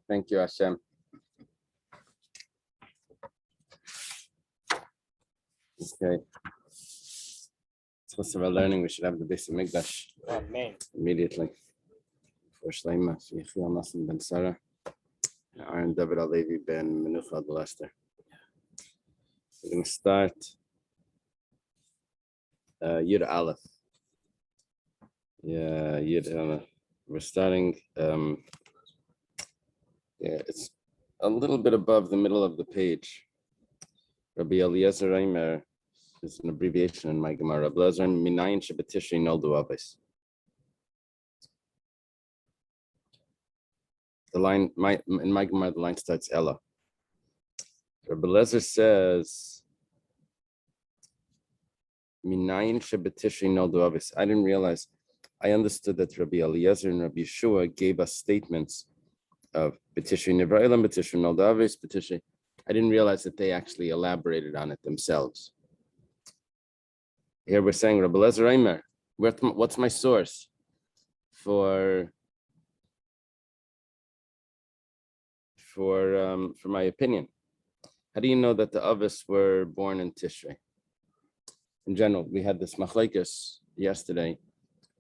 Thank you, Hashem. Okay. So we're learning. We should have the basic Mikdash immediately. For Shleima, Yechiel Nassim ben Sarah, Aaron David Alevi ben Menucha Lester. We're going to start Yud Aleph. Yeah, Yud Aleph. We're starting. It's a little bit above the middle of the page. Rabbi Eliezer Reimer is an abbreviation in my Gemara. Rabbi Eliezer Minayin Shabbatishri Noldu Aves. The line, in my Gemara, the line starts Ella. Rabbi Eliezer says, Minayin Shabbatishri Noldu Aves. I didn't realize. I understood that Rabbi Eliezer and Rabbi Yeshua gave us statements of B'tishri Nivra'ilam, B'tishri Noldu Aves, B'tishri. I didn't realize that they actually elaborated on it themselves. Here we're saying, Rabbi Eliezer Reimer, what's my source for my opinion? How do you know that the Avis were born in Tishrei? In general, we had this machlekes yesterday,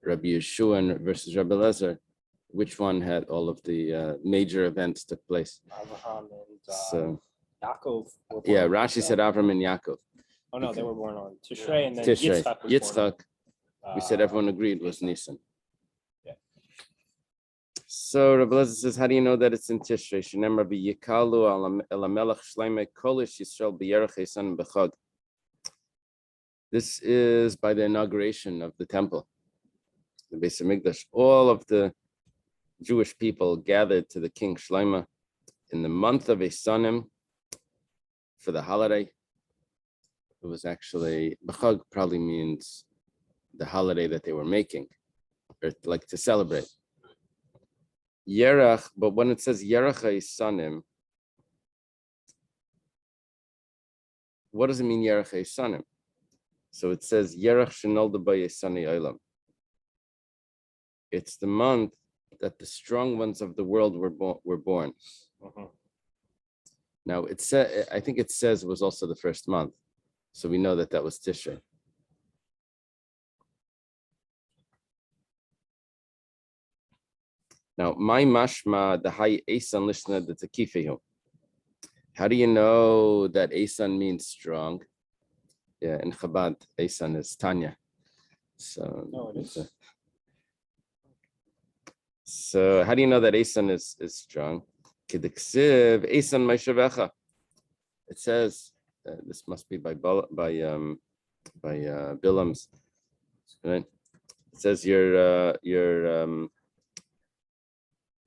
Rabbi Yeshua versus Rabbi Eliezer. Which one had all of the major events took place? Abraham and So, Yaakov. Yeah, Rashi said Avram and Yaakov. Oh no, they were born on Tishrei, and then Tishrei. Yitzchak was we said everyone agreed was Nisan. Yeah. So Rabbi Eliezer says, how do you know that it's in Tishrei? Shenem Rabbi Yikalu el Melech Shleimei Kolish Yisrael b'Yerech Eisan b'Chag. This is by the inauguration of the temple, the Beis Hamikdash. All of the Jewish people gathered to the king Shlomo in the month of Eisanim for the holiday. It was actually, B'chag probably means the holiday that they were making, or like to celebrate. Yerach, but when it says Yerach Eisanim, what does it mean Yerach Eisanim? So it says Yerach Shenolda B'Eisani Olam. It's the month that the strong ones of the world were born. Uh-huh. Now it said, I think it says it was also the first month, so we know that that was Tishrei. Now, my mashma the high Eisan lishna the takifehu. How do you know that Eisan means strong? Yeah, in Chabad, Eisan is Tanya. So No, it is. So how do you know that Eisan is strong? Kidiksiv Eisan Meishavecha. It says this must be by Bilam's, right? It says your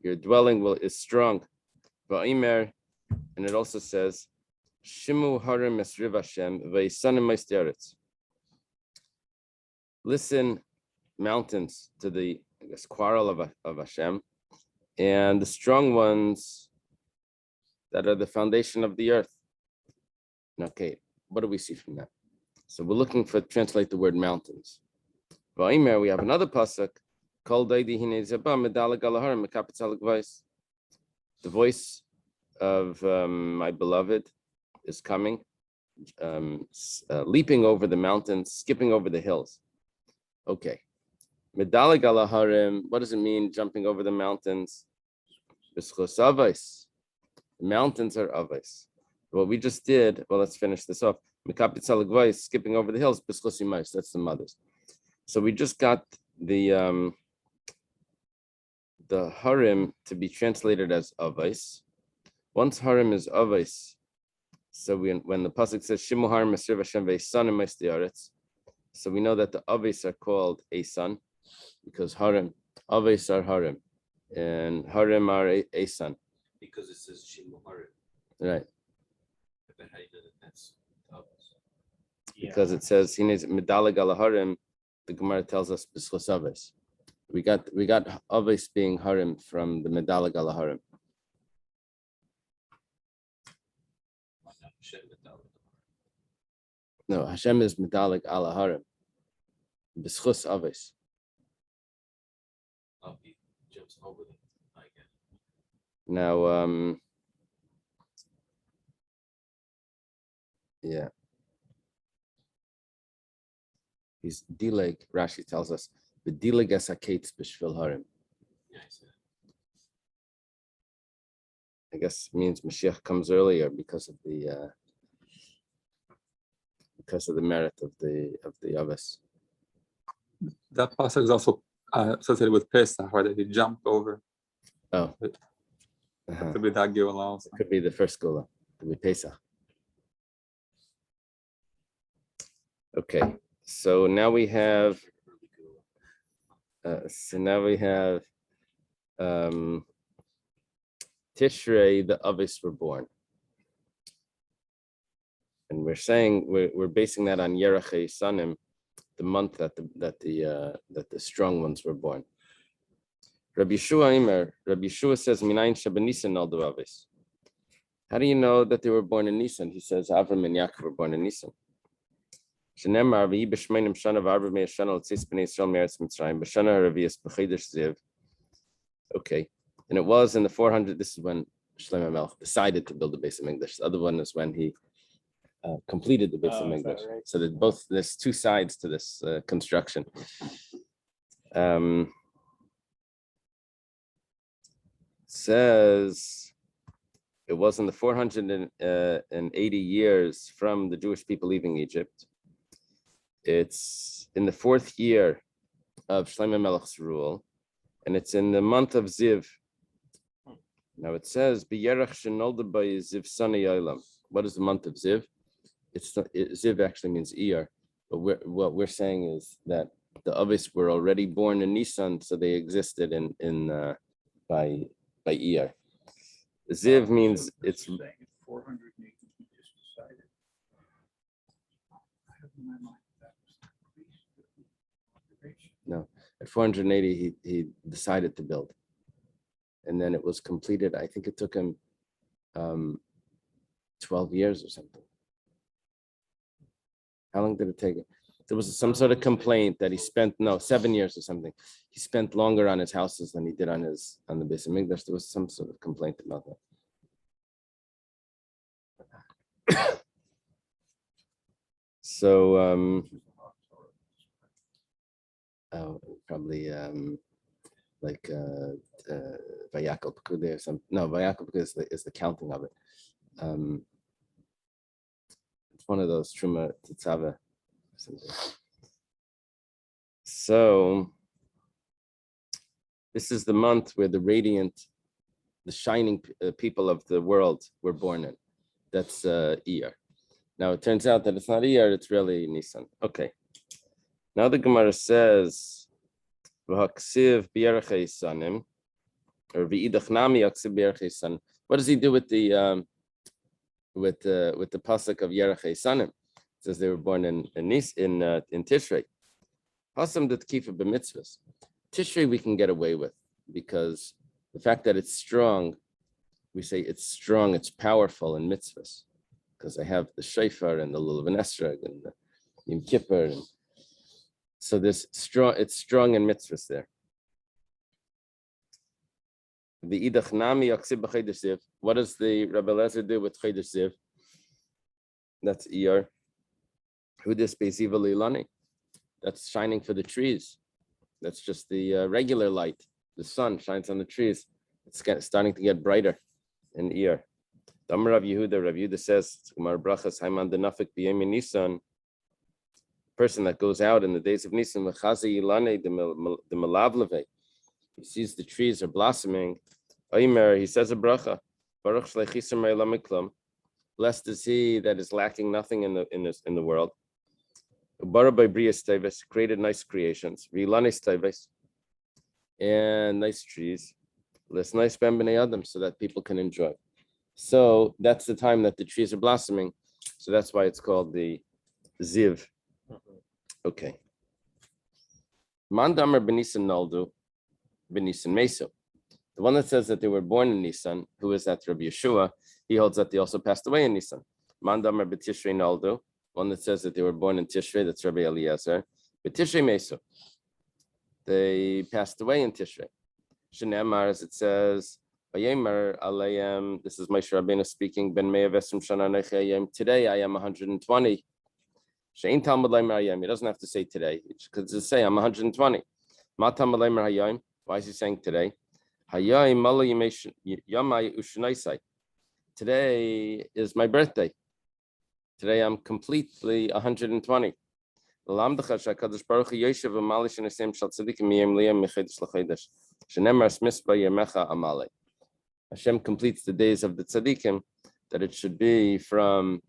dwelling is strong. Va'imer, and it also says Shimu Harim Esriv Hashem Veisanim Meisteretz. Listen, mountains, to the quarrel of Hashem, and the strong ones that are the foundation of the earth. Okay, what do we see from that? So we're looking for translate the word mountains. Va'imer, we have another pasuk called the voice of my beloved is coming, leaping over the mountains, skipping over the hills. Okay. Medalig ala harim, what does it mean jumping over the mountains? B'schus avos. The mountains are avos. What we just did, well, let's finish this off. Mekapitz alagvais, skipping over the hills, b'schus imais, that's the mothers. So we just got the harim to be translated as avos. Once harim is avos, so when the pasuk says Shimu harim Mesriv Hashem ve'Eisanim Meisteretz, so we know that the avos are called Eisan, because harim, aves are harim, and harim are Eisan. Because it says Shimu harim. Right. But how do you know that that's aves? Because it says he needs medalig ala harim. The Gemara tells us b'schus aves. We got aves being harim from the medalig ala harim. No, Hashem is medalig ala harim. B'schus aves. Oh, he jumps over them, I guess. Now, yeah. He's dileg, Rashi tells us, the dileg es haketz b'shvil harim. Yeah, I see that. I guess means Mashiach comes earlier because of the merit of the Avos. That pasuk is also associated with Pesach, right? That he jumped over. Oh. That could be that Geulah also. Could be the first Geulah. Could be Pesach. Okay, so now we have. Tishrei, the Avos were born, and we're saying we're basing that on Yerachei Sanim, the month that the strong ones were born. Rabbi Yeshua says, Minayin Shebenisan noldu Avos. How do you know that they were born in Nisan? He says, Avram and Yaakov were born in Nisan. Shenemar v'yi b'shmeinim shana v'arba me'ez shana l'tzis b'nei Yisrael me'eretz Mitzrayim b'shana haravias b'chidesh ziv. Okay, and it was in the 400. This is when Shlomo Melech decided to build the Beis Hamikdash. The other one is when he completed the Beis Hamikdash. Right? So that there's two sides to this construction. Says it was in the 480 years from the Jewish people leaving Egypt. It's in the 4th year of Shlomo Melech's rule, and it's in the month of Ziv. Now it says, "B'yerach shenolda b'Ziv Sani Yolam." What is the month of Ziv? Ziv actually means Iyar, but what we're saying is that the Avos were already born in Nisan, so they existed by Iyar. Ziv means it's. 480 he just decided. I have in my mind that was No, at 480 he decided to build, and then it was completed. I think it took him 12 years or something. How long did it take? There was some sort of complaint that he spent 7 years or something. He spent longer on his houses than he did on the Beis Hamikdash. There was some sort of complaint about that. So probably like Vayakal Pekude or something. No, Vayakal Pekude is the counting of it. It's one of those Truma Tetzava. So this is the month where the radiant, the shining people of the world were born in. That's Iyar. Now it turns out that it's not Iyar, it's really Nisan. Okay. Now the Gemara says, "V'haksiv b'yerachei sanim," or "V'idach nami yaksiv b'yerachei sanim." What does he do with the pasuk of Yerachei Sanim? It says they were born in Tishrei. Hasam dat kifa b'mitzvahs. Tishrei we can get away with because the fact that it's strong, we say it's strong, it's powerful in mitzvahs because I have the shofar and the lulav and esrog and the Yom Kippur, and so this strong. It's strong in mitzvahs there. The idach nami yaksib b'chayder ziv. What does the Rabbi Eliezer do with chayder ziv? That's Iyar. Hudas beziva leilani. That's shining for the trees. That's just the regular light. The sun shines on the trees. It's starting to get brighter in Iyar. Damar Rav Yehuda says, Gemara Brachas Haiman denafik b'yemi Nisan. Person that goes out in the days of Nisan, mechazi ilane the melavleve. He sees the trees are blossoming. Oimer, he says a bracha. Baruch shleichisar me'olam miklam. Blessed is he that is lacking nothing in the world. Ubara by brias teves, created nice creations. Vilanes teves, and nice trees. Let's nice ben b'nei adam, so that people can enjoy. So that's the time that the trees are blossoming. So that's why it's called the Ziv. Okay. Mandamar b'Nisan noldu, b'Nisan mesu. The one that says that they were born in Nisan, who is that? Rabbi Yeshua. He holds that they also passed away in Nisan. Mandamar b'Tishrei noldu. One that says that they were born in Tishrei, that's Rabbi Eliezer. B'Tishrei mesu. They passed away in Tishrei. Shenemar, as it says, Vayemer alayim. This is Moshe Rabbeinu speaking. Ben mea v'esrim shana anechi hayom. Today I am 120. Shein Talmud leimer hayom. He doesn't have to say today. Because to say I'm 120. Ma Talmud leimer hayom. Why is he saying today? Hayom malo yamai ushnaisai. Today is my birthday. Today I'm completely 120. Hashem completes the days of the tzaddikim, that it should be from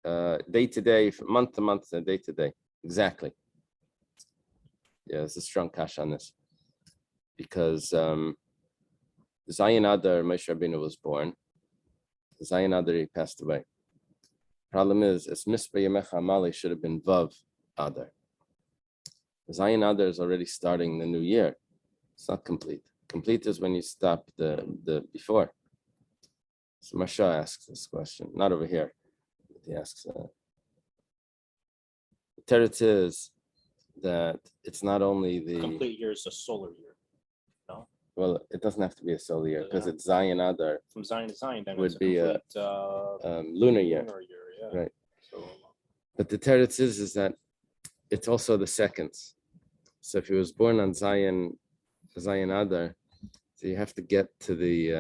day to day, from month to month, and day to day. Exactly. Yeah, there's a strong kash on this. Because Zayin Adar, Moshe Rabbeinu was born. Zayin Adar, he passed away. Problem is, es mispa yemecha amale should have been Vav Adar. Zayin Adar is already starting the new year. It's not complete. Complete is when you stop the before. So Masha asks this question, not over here. He asks, the teretz is that it's not only the Complete year is a solar year. well, it doesn't have to be a solar year because it's Zayin Adar From Zion to Zion, then would it's a be a complete lunar year. yeah. Right. So, But the teretz is that it's also the seconds. So if he was born on Zayin Adar, so you have to get to the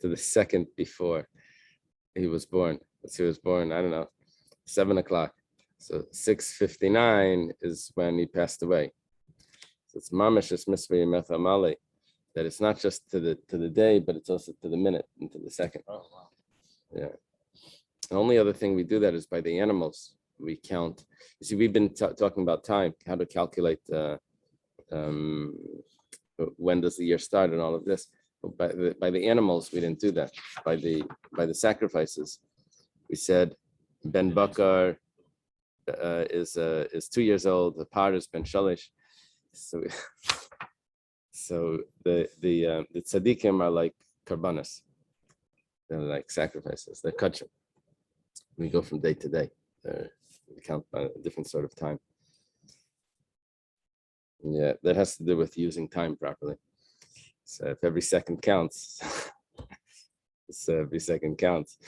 to the second before he was born. He was born, I don't know, 7 o'clock. So 6:59 is when he passed away. So it's mamish es misvei yemecha amale, that it's not just to the day, but it's also to the minute and to the second. oh wow. Yeah. The only other thing we do that is by the animals. We count. You see, we've been talking about time, how to calculate when does the year start and all of this. But by the animals, we didn't do that. By the sacrifices, we said Ben Bakar is 2 years old. The par is Ben Shalish. So the tzaddikim are like karbanas. They're like sacrifices. They're kachim. We go from day to day. We count by a different sort of time. Yeah, that has to do with using time properly. So if every second counts, every second counts.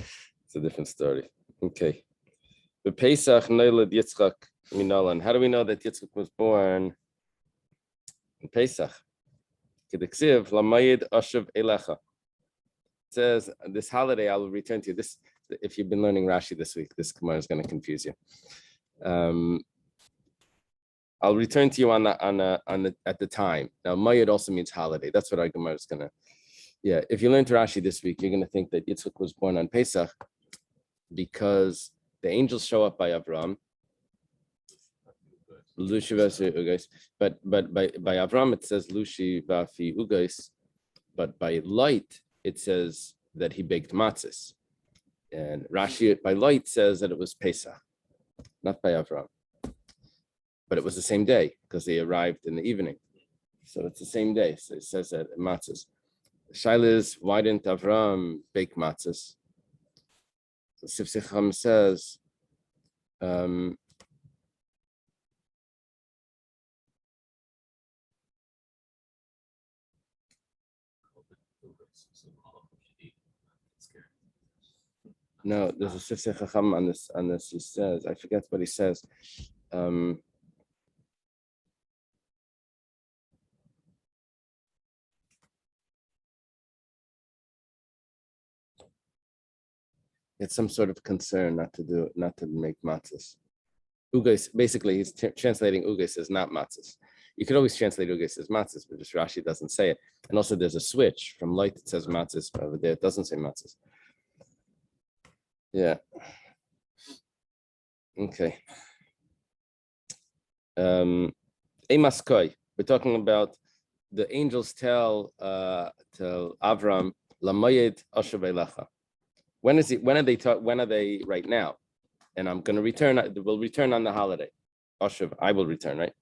It's a different story. Okay. The Pesach Neilad Yitzchak Minolan. How do we know that Yitzchak was born in Pesach? Kedeksiv Lamayid Ashav Elecha. It says this holiday I will return to you. This, if you've been learning Rashi this week, this Gemara is going to confuse you. I'll return to you at the time. Now, Mayid also means holiday. That's what our Gemara is gonna. Yeah, if you learned Rashi this week, you're gonna think that Yitzchak was born on Pesach because the angels show up by Avram. But by Avram it says Lushi Vafi Ugais, but by light it says that he baked matzahs, and Rashi by light says that it was Pesach, not by Avram. But it was the same day because they arrived in the evening. So it's the same day. So it says that matzahs. Shaila is, why didn't Avram bake matzahs? So Sif Sicham says, no, there's a Sif Sicham on this. He says, I forget what he says. It's some sort of concern not to make matzahs. Ugais, basically, he's translating ugais as not matzahs. You could always translate ugais as matzahs, but just Rashi doesn't say it. And also, there's a switch from light that says matzahs, but over there it doesn't say matzahs. Yeah. Okay. Emaskoi. We're talking about the angels tell Avram Lamayed Ashavelecha. When are they right now? And I'm going to return. We'll return on the holiday. Ashav, I will return, right?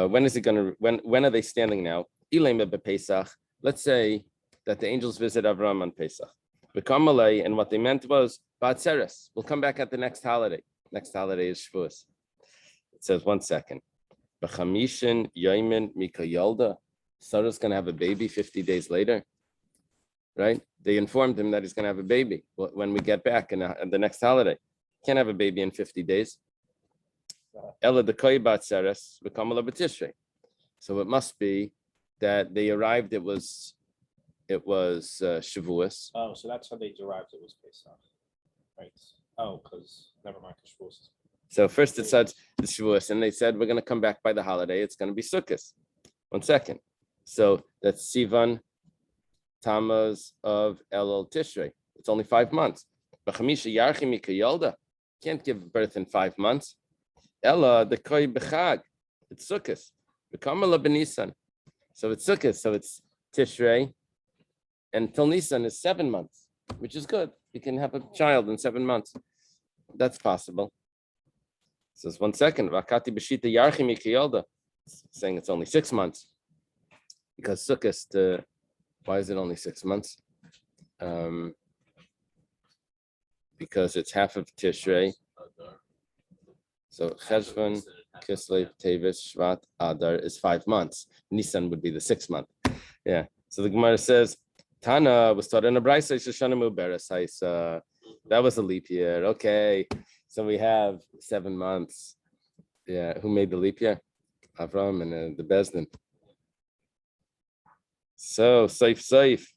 When is it going to? When are they standing now? Pesach. Let's say that the angels visit Avram on Pesach. And what they meant was Batzeres. We'll come back at the next holiday. Next holiday is Shavuos. It says 1 second. B'chamishin Yaimin Mikayalda. Sarah's going to have a baby 50 days later, right? They informed him that he's going to have a baby when we get back in the next holiday. Can't have a baby in 50 days. Ella the Koibat Seres, Bekamala B'Tishrei. So it must be that they arrived, it was Shavuos. Oh, so that's how they derived it was Pesach. Right. Oh, because never mind, Shavuos is So first it says the Shavuos, and they said, we're going to come back by the holiday. It's going to be Sukkot. 1 second. So that's Sivan, Tammuz of Elul Tishrei. It's only 5 months. Can't give birth in 5 months. Ella the Koi Bechag. It's Sukkot. Bekamala B'Nisan. So it's Sukkot. So it's Tishrei. And till Nisan is 7 months, which is good. You can have a child in 7 months. That's possible. Says 1 second. Vakati B'Shita Yarchi Mikiyalda. Saying it's only 6 months. Because Sukkot, why is it only 6 months? Because it's half of Tishrei. So Cheshvan, Kislev, Tevis, Shvat, Adar is 5 months. Nisan would be the 6th month. Yeah. So the Gemara says, Tana was taught in a Brisa, Shoshana Muberes. That was a leap year. Okay. So we have 7 months. Yeah. Who made the leap year? Avram and the Bezdin. So Saif.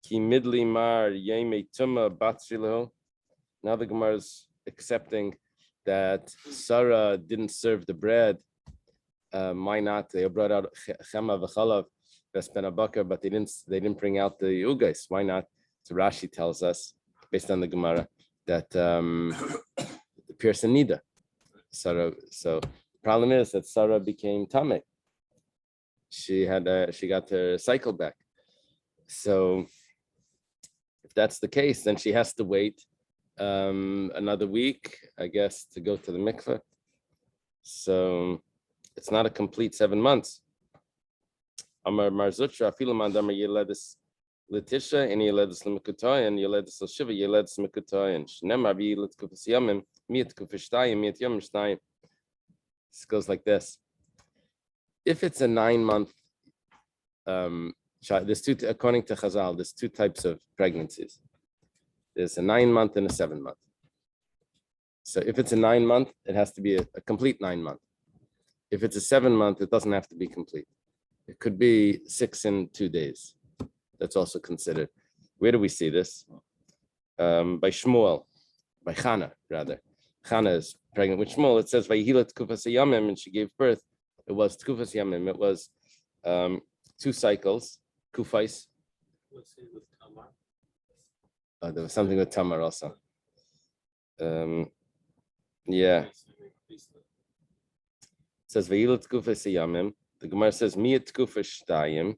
Ki midli mar yeme tuma batzilo. Now the Gemara is accepting that Sarah didn't serve the bread. Why not? They brought out chema v'chalav v'spen bakar, but they didn't bring out the ugais. Why not? So Rashi tells us, based on the Gemara, that the person nida. Sarah. So the problem is that Sarah became tameh. She got her cycle back. So if that's the case, then she has to wait another week, I guess, to go to the mikveh. So it's not a complete 7 months. Amar Marzutra, Filaman Damar Yeledis Letisha, and Yeledis Lemikutoyan, Yeledis Shiva, Yeledis Mikutoyan, Shnemar Yelet Kufisiyamim, Miet Kufishtayim, Miet Yom Shtayim. This goes like this. If it's a 9 month child, according to Chazal, there's 2 types of pregnancies. There's a 9 month and a 7 month. So if it's a 9 month, it has to be a complete 9 month. If it's a 7 month, it doesn't have to be complete. It could be 6 and 2 days. That's also considered. Where do we see this? By Shmuel, by Chana, rather. Chana is pregnant with Shmuel. It says, Vayihilat Kufas Yamim, and she gave birth. It was Kufas Yamim. It was 2 cycles, Kufais. What's it with Tamar? There was something with Tamar also. Yeah. It says Vayilat Kufas Yamim. The Gemara says Miyat Kufas Shtayim.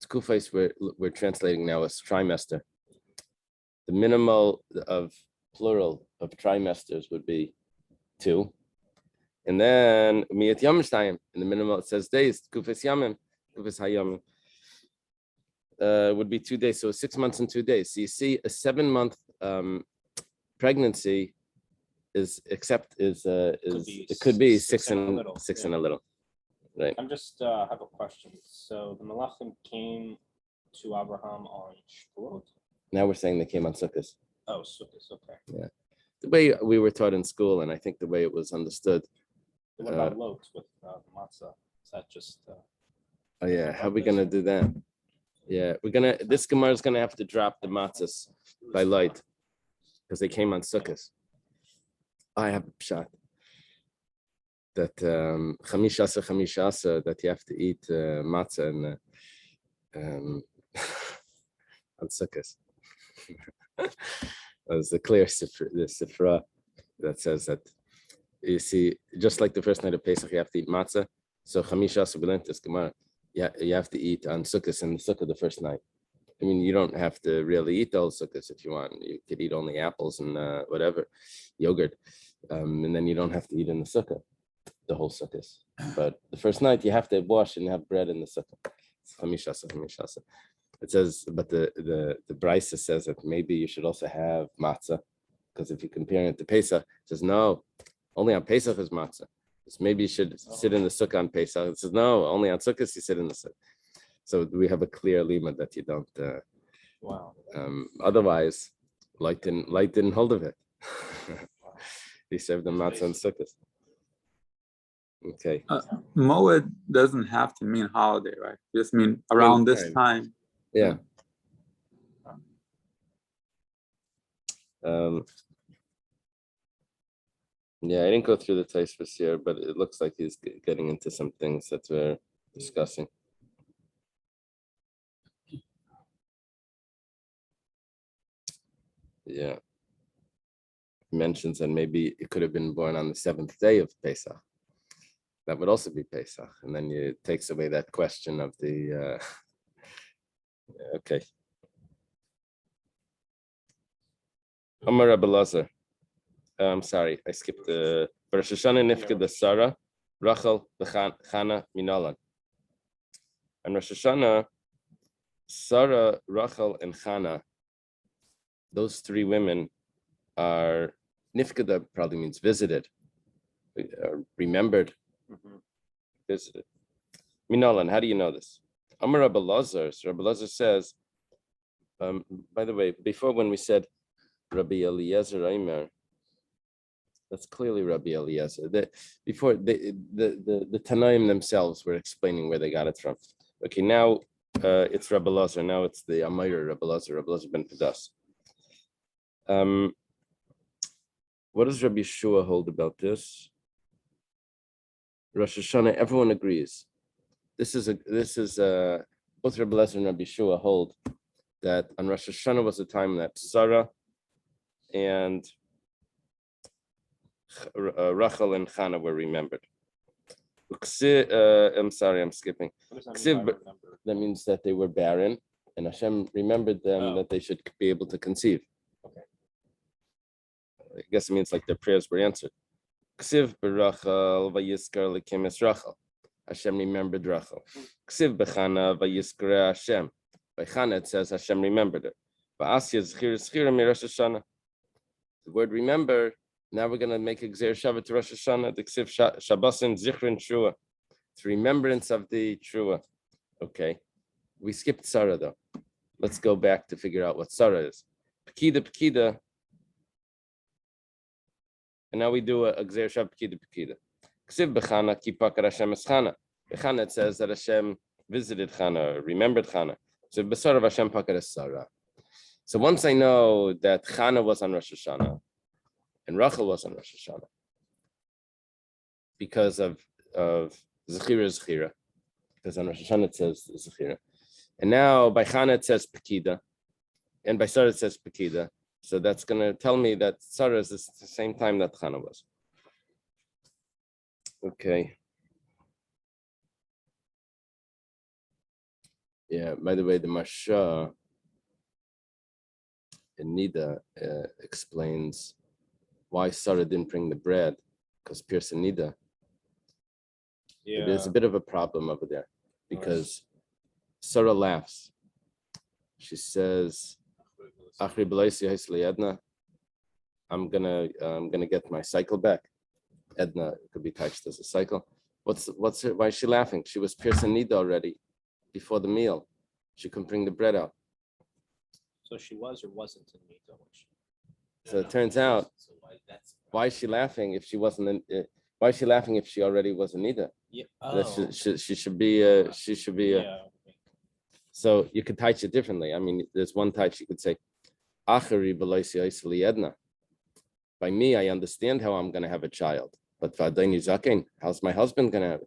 Kufais we're translating now as trimester. The minimal of plural of trimesters would be 2. And then Miyat Yom Shtayim. In the minimal it says days. Kufas Yamim. Kufas Hayamim. Would be 2 days. So 6 months and 2 days. So you see a 7 month pregnancy it could be six and a little. Right. I'm just have a question. So the Malachim came to Abraham on Shavuot? Now we're saying they came on Sukkot. Oh, Sukkot, okay. Yeah. The way we were taught in school, and I think the way it was understood. What about Lot with matzah? Is that just Oh yeah, how are we gonna do that? Yeah, this Gemara is gonna have to drop the matzahs by light because they came on Sukkot. I have a shot that chamishasa that you have to eat matzah and on Sukkot. There's a clear sifra that says that you see, just like the first night of Pesach, you have to eat matzah. So chamishasa b'lentis gemara, you have to eat on Sukkot and the Sukkot the first night. I mean, you don't have to really eat all Sukkot if you want. You could eat only apples and whatever, yogurt, and then you don't have to eat in the Sukkot the whole Sukkot. But the first night you have to wash and have bread in the Sukkot. It's chamishasa. It says, but the Brisa says that maybe you should also have matzah, because if you're comparing it to Pesach, it says no, only on Pesach is matzah. So maybe you should sit in the sukkah on Pesach. It says, no, only on Sukkot you sit in the sukkah. So we have a clear lima that you don't. Wow. Otherwise, light didn't hold of it. He served the matzah and sukkahs. Okay. Moed doesn't have to mean holiday, right? Just mean around this time. Yeah. Yeah, I didn't go through the Taisvus here, but it looks like he's getting into some things that we're discussing. Yeah. He mentions that maybe it could have been born on the 7th day of Pesach. That would also be Pesach. And then it takes away that question of the, okay. Amar Rabbi Lazar. I'm sorry, I skipped the Rosh Hashanah Nifked Sarah, Rachel, Chana, Minalan. And Rosh Hashanah, Sarah, Rachel, and Chana, those three women are Nifkeda probably means visited, remembered, visited. Minalan, how do you know this? Amar Rabbi Lazar. So Rabbi Lazar says, by the way, before when we said Rabbi Eliezer Aimer, that's clearly Rabbi Eliezer. Before the Tanaim themselves were explaining where they got it from. Okay, now it's Rabbi Lazar. Now it's the Amayr Rabbi Lazar ben Pedas. What does Rabbi Yeshua hold about this? Rosh Hashanah, everyone agrees. This is both Rabbi Lazar and Rabbi Yeshua hold that on Rosh Hashanah was the time that Sarah and Rachel and Chana were remembered. I'm sorry, I'm skipping. What does that mean by remember? That means that they were barren, and Hashem remembered them that they should be able to conceive. Okay. I guess it means like their prayers were answered. Ksiv berachel vayiskar lekim es Rachel. Hashem remembered Rachel. Ksiv bechana vayiskar Hashem. By Chana it says Hashem remembered it. Va'asya zchir miRosh Hashanah. The word remember. Now we're going to make a Gzeir Shabbat to Rosh Hashanah, the Ksiv Shabbosin Zichrin Trua. It's remembrance of the Trua. Okay. We skipped Sarah though. Let's go back to figure out what Sarah is. Pekida. And now we do a Gzeir Shabbat Pekida. Ksiv Bechana ki pakar Hashem es Chana. Bechana it says that Hashem visited Chana, remembered Chana. So Besarav Hashem pakar es Sarah. So once I know that Chana was on Rosh Hashanah, and Rachel was on Rosh Hashanah because of Zechira, because on Rosh Hashanah it says Zechira. And now by Chana it says Pekida, and by Sarah it says Pekida. So that's going to tell me that Sarah is the same time that Chana was. Okay. Yeah, by the way, the Marsha in Nida explains why Sarah didn't bring the bread, because Pierce and Nida. Yeah. There's a bit of a problem over there, because Sarah laughs. She says, "Achri b'loisi ha'isli Edna, I'm gonna get my cycle back." Edna could be touched as a cycle. What's her? Why is she laughing? She was Pierce and Nida already before the meal. She couldn't bring the bread out. So she was or wasn't in Mito? So it turns out, why is she laughing if she wasn't? Why is she laughing if she already was a Nida? Yeah. She should be. She should be. Yeah. So you could touch it differently. I mean, there's one touch you could say, "Achari b'loisi ha'isli Edna." By me, I understand how I'm going to have a child, but v'adaini zaken, how's my husband going to have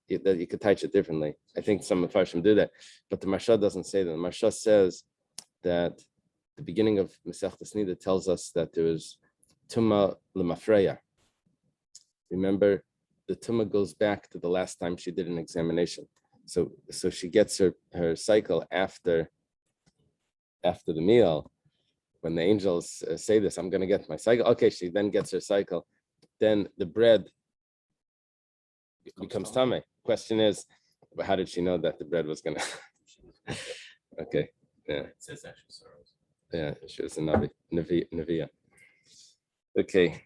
it? You could touch it differently. I think some of Farshim do that, but the Marsha doesn't say that. The Marsha says that the beginning of Masechtas Nida tells us that there is Tuma L'mafreya. Remember, the Tuma goes back to the last time she did an examination. So she gets her cycle after the meal. When the angels say this, I'm going to get my cycle. Okay, she then gets her cycle. Then the bread becomes tameh. Question is, how did she know that the bread was going to? Okay, yeah. It says actually sorrows. Yeah, she was a Neviah. Okay.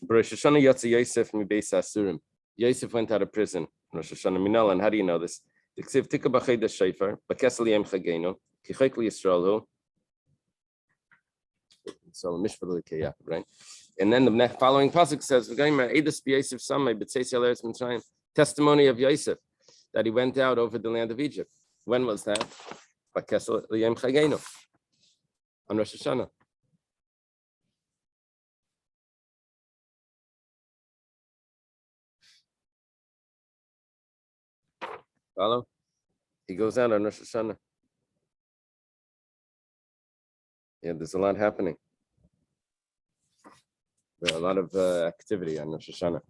Rosh Hashanah Yatsa Yosef mi Beis Asurim. Yosef went out of prison. Rosh Hashanah Minal, and how do you know this? Tiksiv Tika B'Chayda Shayfar, B'Kesel Yem Chagenu, Kichayk Yisrael. So Mishpah L'Kiyah, right? And then the next following pasuk says, testimony of Yosef that he went out over the land of Egypt. When was that? On Rosh Hashanah. Follow? He goes out on Rosh Hashanah. Yeah, there's a lot happening. There's a lot of activity on Rosh Hashanah.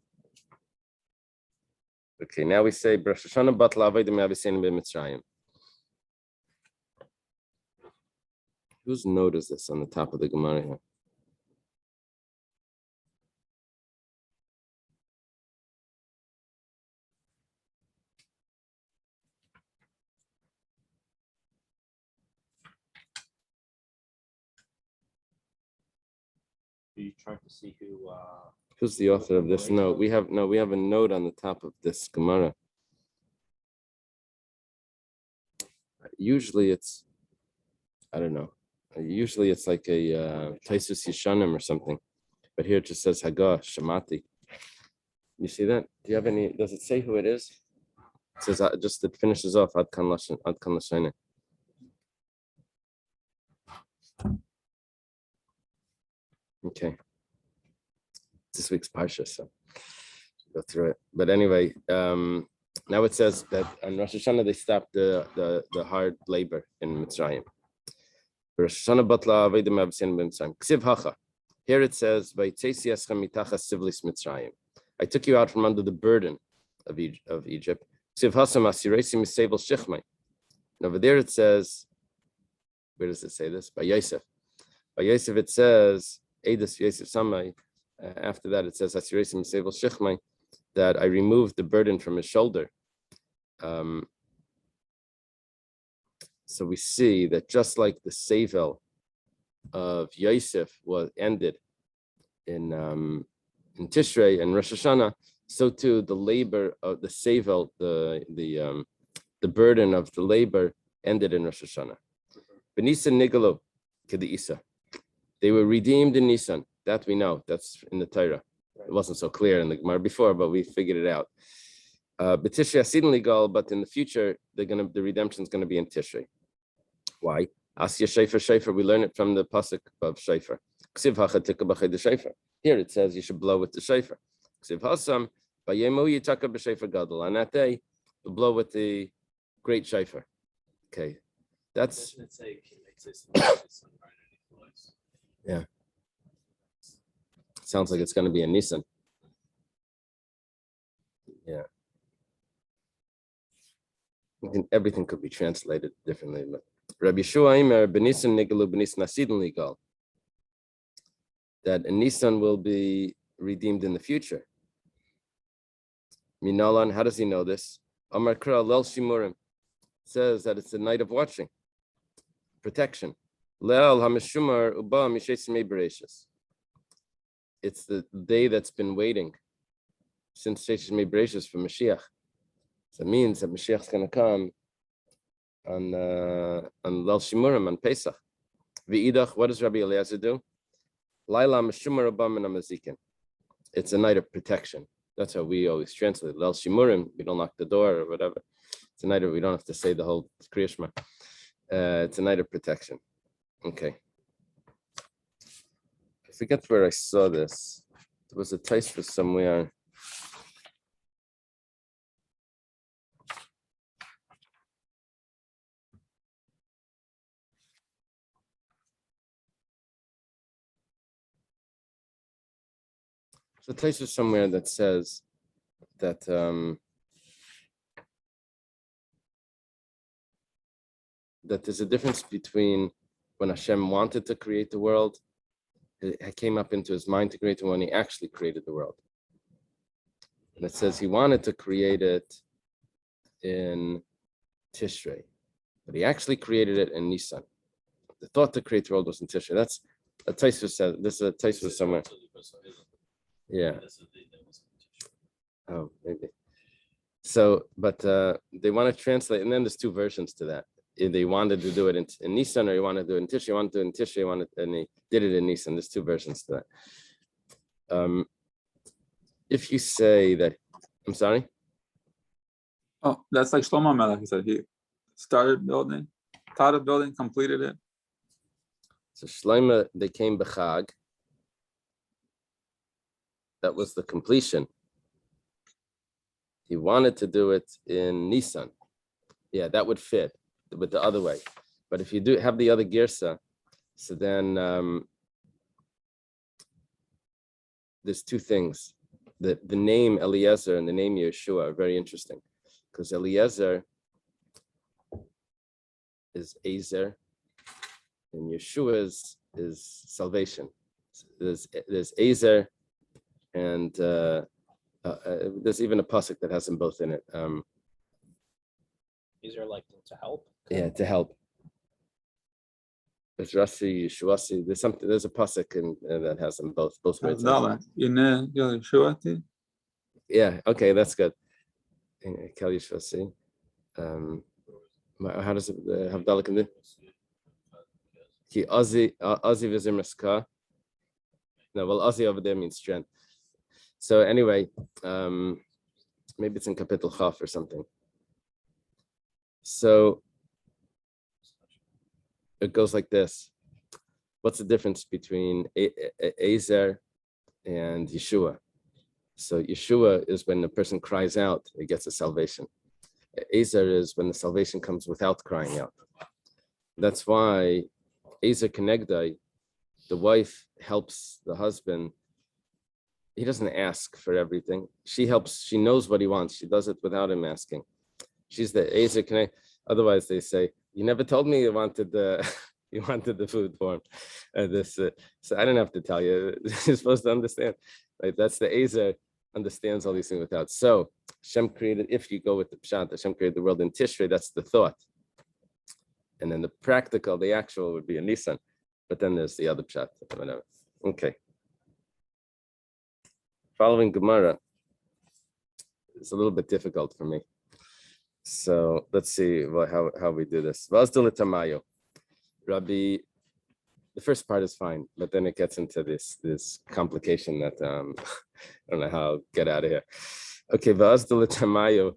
Okay, now we say Rosh Hashanah Batla Avodim Yavisin B'Mitzrayim. Whose note is this on the top of the Gemara here? Are you trying to see who? Who's the author of this note? We have a note on the top of this Gemara. Usually it's, I don't know. Usually it's like a Taisus Yishanim or something, but here it just says Hagah Shamati. You see that? Do you have any? Does it say who it is? It says just it finishes off Ad Kan Lashayne. Okay. This week's parsha, so go through it. But anyway, now it says that on Rosh Hashanah they stopped the hard labor in Mitzrayim. Rosh Hashanah batla avodim avsin b'Mitzrayim. Ksiv hacha. Here it says, "Vaytzesi eschem mitachas sivlis Mitzrayim." I took you out from under the burden of Egypt. Ksiv hasam asiresi misevel shichmai. And over there it says, where does it say this? By Yosef. By Yosef it says, Eidas Yosef Samai. After that it says, asiresi misevel shichmai, that I removed the burden from his shoulder. So we see that just like the Sevel of Yosef was ended in Tishrei and Rosh Hashanah, so too the labor of the Sevel, the burden of the labor ended in Rosh Hashanah. B'Nisan Nigalo Kedisa. They were redeemed in Nisan. That we know. That's in the Torah. It wasn't so clear in the Gemara before, but we figured it out. B'Tishrei Asidin Ligal, but in the future, the redemption is going to be in Tishrei. Why? Asya Shayfer. We learn it from the pasuk of Shayfer. Ksiv hacha tika b'chay the Shayfer. Here it says you should blow with the Shayfer. Ksiv hasam b'yemo yitaka b'Shayfer gadol. On that day, we'll blow with the great Shayfer. Okay, that's. Yeah. Sounds like it's going to be a Nisan. Yeah. Everything could be translated differently, but Rabbi Yeshua Aimer b'Nisan nigalu b'Nisan asidin ligal, that a Nisan will be redeemed in the future. Minalan, how does he know this? Amar Kra Lel Shimurim says that it's the night of watching, protection. Leal Hamishumar Uba Mishesimei Bereshis. It's the day that's been waiting since Shesimei Bereshis for Mashiach. So it means that Mashiach is going to come on Lel Shimurim, on Pesach. V'idach, what does Rabbi Eliezer do? Laila Meshumar Abam and Amazikin. It's a night of protection. That's how we always translate Lel Shimurim. We don't lock the door or whatever. It's a night of, we don't have to say the whole Kriya Shema. It's a night of protection. Okay. I forget where I saw this. There was a taste for somewhere. The place is somewhere that says that that there's a difference between when Hashem wanted to create the world, it came up into his mind to create it when he actually created the world. And it says he wanted to create it in Tishrei, but he actually created it in Nisan. The thought to create the world was in Tishrei. That's a Taisva says. This is a Taisva somewhere. Yeah. That's what that was a petition. Oh, maybe. So, but they want to translate, and then there's two versions to that. If they wanted to do it in Nisan, or you want to do it in Tishrei, you want to do it in Tishrei, and they did it in Nisan. There's two versions to that. If you say that, I'm sorry. Oh, that's like Shlomo Melech. He said he started building, completed it. So Shlomo, they came b'chag. That was the completion. He wanted to do it in Nisan. Yeah, that would fit with the other way. But if you do have the other girsa, so then there's two things. The name Eliezer and the name Yeshua are very interesting, because Eliezer is Ezer, and Yeshua is salvation. There's Ezer, and there's even a pasuk that has them both in it. These are like to help. Yeah, to help. There's Rashi, Yeshuasi. There's a pasuk that has them both words. Havdalah. Yine Yeshuati. Yeah. Okay, that's good. Kel Yeshuasi. How does it Havdalah come in? Ki Azi v'zir miska. No, well, Azi over there means strength. So anyway, maybe it's in Kapitel Chaf or something. So it goes like this. What's the difference between Ezer and Yeshua? So Yeshua is when the person cries out, it gets a salvation. Ezer is when the salvation comes without crying out. That's why Ezer Kenegdai, the wife helps the husband. He doesn't ask for everything. She helps, she knows what he wants. She does it without him asking. She's the Ezer Kenegdai. Otherwise they say, you never told me you wanted the you wanted the food for him. So I don't have to tell you. You're supposed to understand. Right? That's the Ezer understands all these things without. So Hashem created, if you go with the Pshat, Hashem created the world in Tishrei, that's the thought. And then the practical, the actual would be in Nisan. But then there's the other Pshat, whatever. Okay. Following Gemara is a little bit difficult for me. So let's see how we do this. Rabbi, the first part is fine, but then it gets into this complication that I don't know how I'll get out of here. Okay, Tamayo.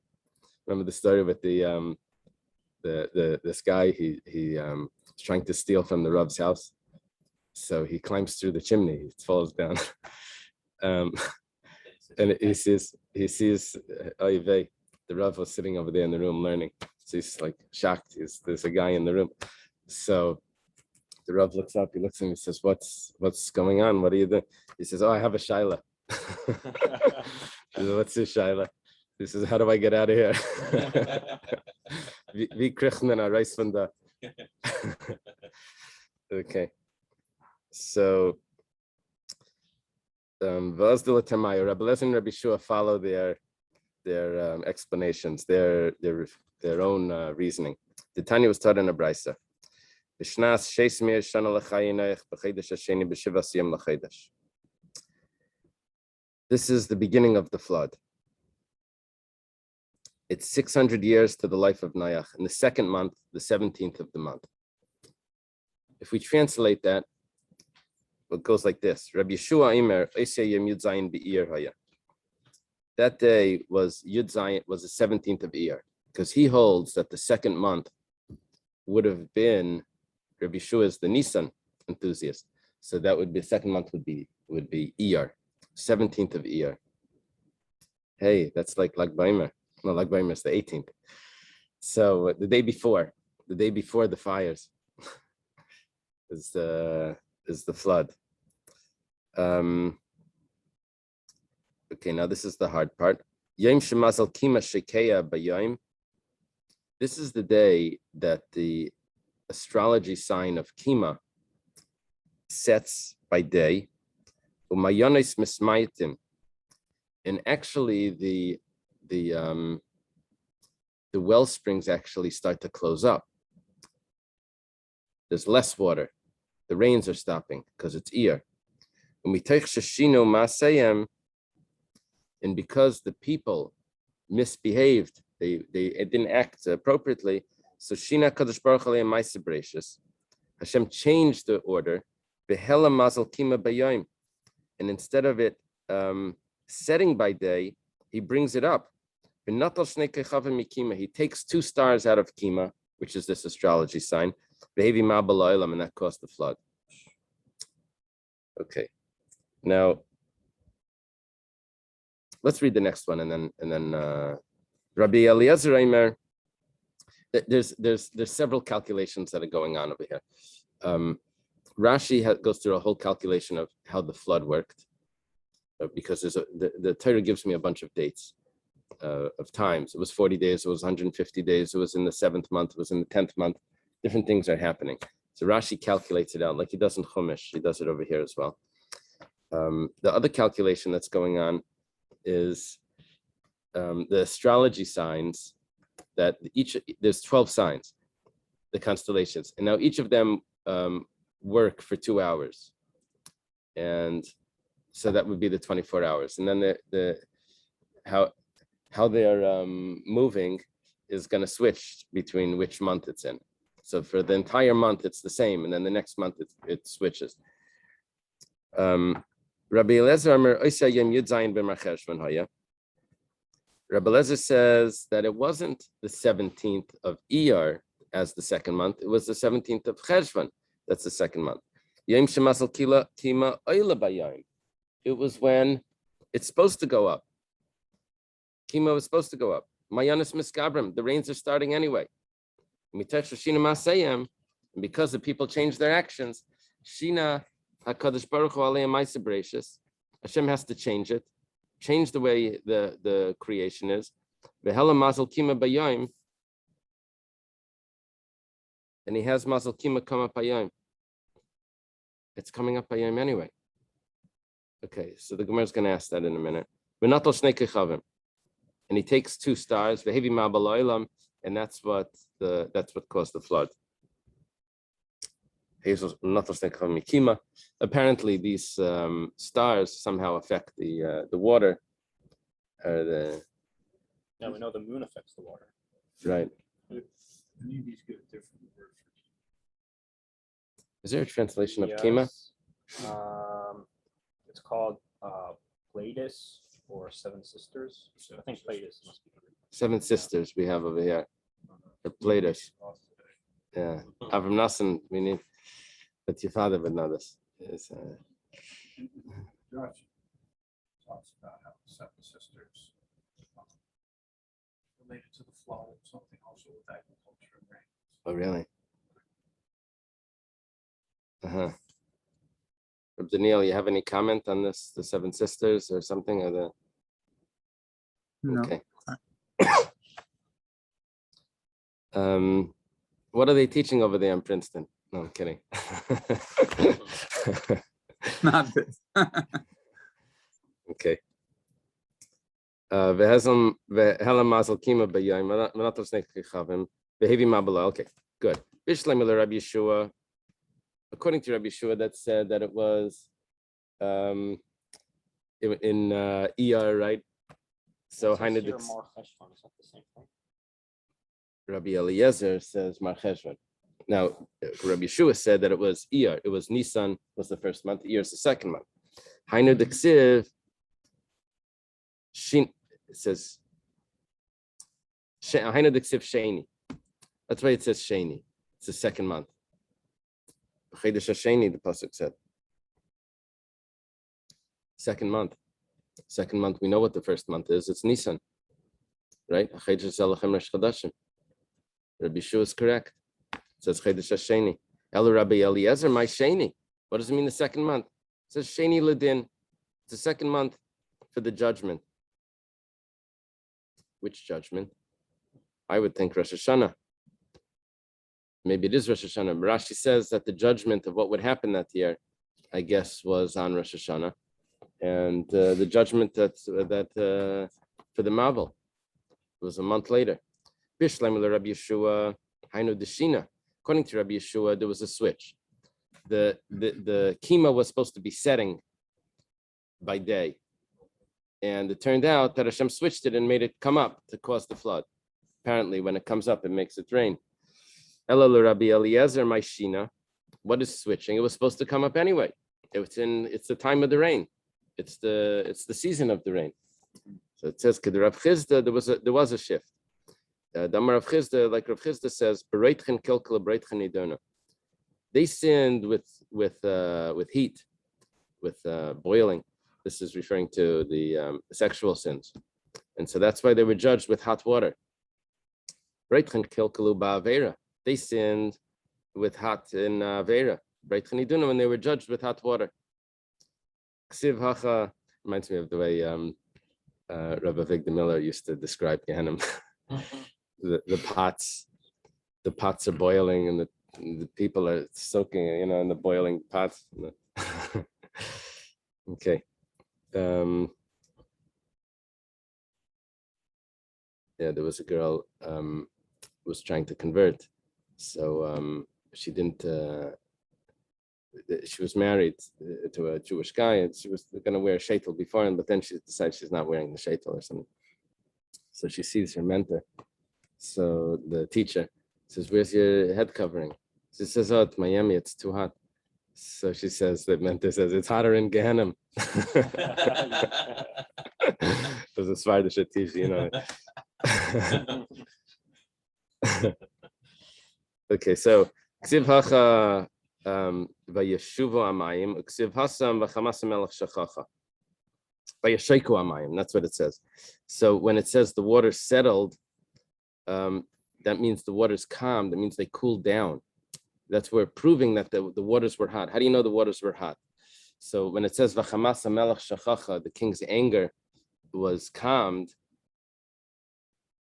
Remember the story with this guy? He was trying to steal from the Rav's house, so he climbs through the chimney. He falls down, and he sees Oivei. The Rav was sitting over there in the room learning. So he's like shocked. There's a guy in the room. So the Rav looks up, he looks at him, he says, what's going on? What are you doing? He says, oh, I have a shaila. He says, what's this shaila? He says, how do I get out of here? Wie kriegt man a reis van da? Okay. So Vazdula Tamayo, Rabbi Lezer and Rabbi Shua follow their explanations, their own reasoning. The Tanya was taught in a brisa. This is the beginning of the flood. It's 600 years to the life of Noach. In the second month, the 17th of the month. If we translate that, it goes like this. Rabbi Yeshua Imer, Yud Zayin Be'ir Haya. That day was Yud Zayin, was the 17th of Iyar, because he holds that the second month would have been Rabbi Yeshua is the Nisan enthusiast. So that would be, the second month would be Iyar, 17th of Iyar. Hey, that's like Lag Baimer. No, Lag Baimer is the 18th. So the day before the fires is the flood. Okay, now this is the hard part. Yom Shemazal Kima Shekeya Bayom. This is the day that the astrology sign of Kima sets by day. Umayonis Mismaitim. And actually the well springs actually start to close up. There's less water. The rains are stopping because it's Iyar. and because the people misbehaved, they didn't act appropriately. So Shina Kadosh Baruch Hu Ma'aseh Bereishis, Hashem changed the order, Behela Mazal Kima Bayom, and instead of it setting by day, he brings it up. He takes 2 stars out of Kima, which is this astrology sign, and that caused the flood. Okay, now let's read the next one, and then Rabbi Eliezer Eimer. There's several calculations that are going on over here. Rashi goes through a whole calculation of how the flood worked, because the Torah gives me a bunch of dates of times. It was 40 days, it was 150 days, it was in the 7th month, it was in the 10th month. Different things are happening. So Rashi calculates it out like he does in Chumash. He does it over here as well. The other calculation that's going on is the astrology signs that there's 12 signs, the constellations, and now each of them work for 2 hours, and so that would be the 24 hours, and then how they're moving is going to switch between which month it's in. So for the entire month it's the same, and then the next month it switches. Rabbi Eliezer Rabbi Eliezer says that it wasn't the 17th of Iyar as the 2nd month, it was the 17th of Cheshvan. That's the 2nd month. It was when it's supposed to go up. Kima was supposed to go up. Mayanis miskabrim, the rains are starting anyway. And because the people changed their actions, Shina HaKadosh Baruch Hu Alei Ma'aseh Bereishis, Hashem has to change it, change the way the creation is. V'hela Mazal Kima Bayom, and he has Mazal Kima come up Bayom. It's coming up Bayom anyway. Okay, so the Gemara is going to ask that in a minute. V'natol Shnei Kechavim, and he takes 2 stars, V'hevi Ma'abal Olam, and that's what caused the flood. Apparently, these stars somehow affect the water. Yeah, we know the moon affects the water. Right. Any of these get a different word for Is there a translation of Kima? Yes. It's called Pleiades or 7 Sisters. I think Pleiades must be. 7 sisters we have over here. The Pleiades. Yeah. Avram Nassim, we need, but your father would know this. Josh talks about how the 7 sisters related to the flood, something also with agriculture and rain. Oh, really? Daniel, you have any comment on this, the 7 sisters or something? Or the No. Okay. What are they teaching over there in Princeton? No, I'm kidding. Not this. Okay. Okay, good. According to Rabbi Yeshua, that said that it was in ER, right? So Hainu Here, Mar Cheshvan, is that the same thing? Rabbi Eliezer says Mar Cheshvan. Now, Rabbi Yeshua said that it was Iyar. It was Nisan was the 1st month. Iyar is the 2nd month. Hainu Diksiv. Shin it says Hainu Diksiv Sheni. That's why it says Sheni. It's the 2nd month. Chedesh Sheni, the pasuk said. 2nd month. 2nd month. We know what the 1st month is. It's Nisan, right? Chedesh Zalachem Rosh Chodashim. Rabbi Yeshua is correct. It says Chedesh Sheni. El Rabbi Eliezer, my Sheni. What does it mean the 2nd month? It says Sheni Ledin. It's the 2nd month for the judgment. Which judgment? I would think Rosh Hashanah. Maybe it is Rosh Hashanah. Rashi says that the judgment of what would happen that year, I guess, was on Rosh Hashanah, and the judgment that for the Mabel was a month later. Bishlam Rabbi Yeshua Hainu Deshina. According to Rabbi Yeshua, there was a switch. The Kima was supposed to be setting by day, And it turned out that Hashem switched it and made it come up to cause the flood. Apparently, when it comes up, it makes it rain. Ela Rabbi Eliezer Maishina. What is switching? It was supposed to come up anyway. It's the time of the rain. It's the season of the rain. So it says, Rav Chizda, there was a shift. Damar Rav Chizda, like Rav Chizda says, Bereitchen kilkel bereitchen nidona. They sinned with heat, with boiling. This is referring to the sexual sins, and so that's why they were judged with hot water. Bereitchen kilkelu ba'avera. They sinned with hot in avera. Bereitchen nidona, when they were judged with hot water. Ksiv hacha reminds me of the way Rabbi Avigdor Miller used to describe Gehenna. The pots are boiling, and the people are soaking, in the boiling pots. Okay. Yeah, there was a girl who was trying to convert, so she didn't. She was married to a Jewish guy, and she was going to wear a sheitel before him, but then she decided she's not wearing the sheitel or something. So she sees her mentor. So the teacher says, "Where's your head covering?" She says, "Oh, it's Miami. It's too hot." So she says, the mentor says, "It's hotter in Gehenna." It was a Svardish teacher, Okay, so Ksiv hacha vayeshuvo amayim, Ksiv hasam v'chamasam melech shachacha. Vayeshayku amayim. That's what it says. So when it says the water settled, that means the water's calm. That means they cooled down. That's where proving that the waters were hot. How do you know the waters were hot? So when it says v'chamasa melech shachacha, the king's anger was calmed.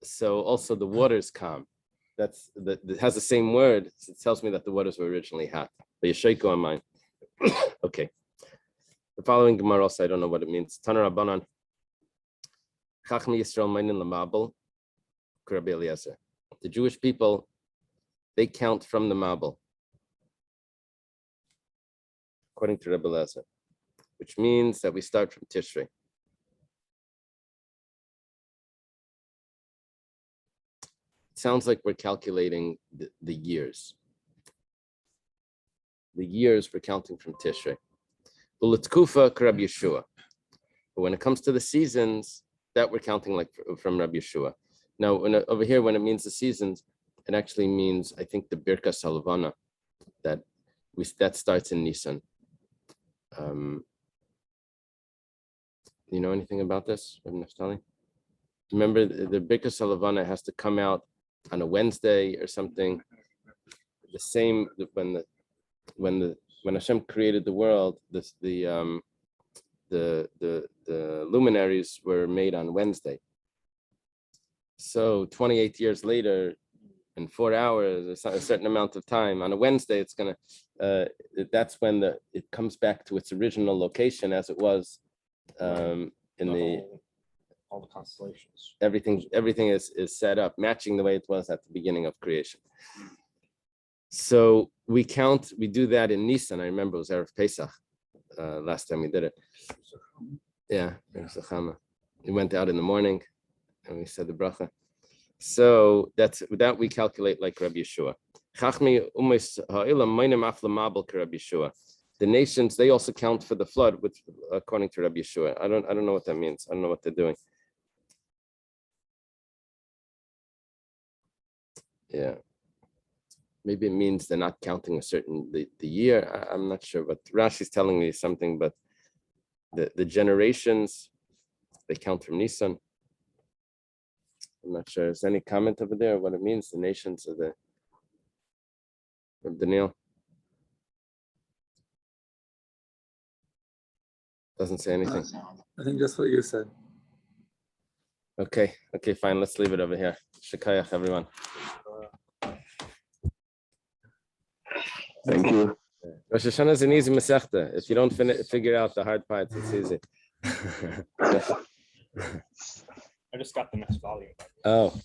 So also the waters calm. It has the same word. So it tells me that the waters were originally hot. V'yeshayku on mine. Okay. The following Gemara also, I don't know what it means. Taner Rabbanan. Chachmi Yisrael meinin lemabel. Rabbi Eliezer. The Jewish people, they count from the Mabel, according to Rabbi Eliezer, which means that we start from Tishrei. It sounds like we're calculating the years. The years we're counting from Tishrei. U'letkufa k'Rabbi Yeshua. But when it comes to the seasons, that we're counting like from Rabbi Yeshua. Now, over here, when it means the seasons, it actually means, I think, the Birkas Halavana, that starts in Nisan. You know anything about this, Rabbi Naftali? Remember, the Birkas Halavana has to come out on a Wednesday or something. The same when Hashem created the world, the luminaries were made on Wednesday. So 28 years later, in 4 hours, a certain amount of time on a Wednesday, it's gonna. That's when it comes back to its original location as it was in all the constellations. Everything is set up, matching the way it was at the beginning of creation. So we do that in Nisan. I remember it was Erev Pesach last time we did it. Yeah, we went out in the morning and we said the bracha. So that we calculate like Rabbi Yeshua. The nations, they also count for the flood, which according to Rabbi Yeshua. I don't know what that means. I don't know what they're doing. Yeah. Maybe it means they're not counting the year. I'm not sure, but Rashi's telling me something, but the generations, they count from Nisan. I'm not sure. Is there any comment over there what it means, the nations of Daniel? Doesn't say anything. I think just what you said. Okay, fine. Let's leave it over here. Shekayach, everyone. Thank you. Rosh Hashanah is an easy masechta. If you don't figure out the hard parts, it's easy. I just got the next volume. Oh.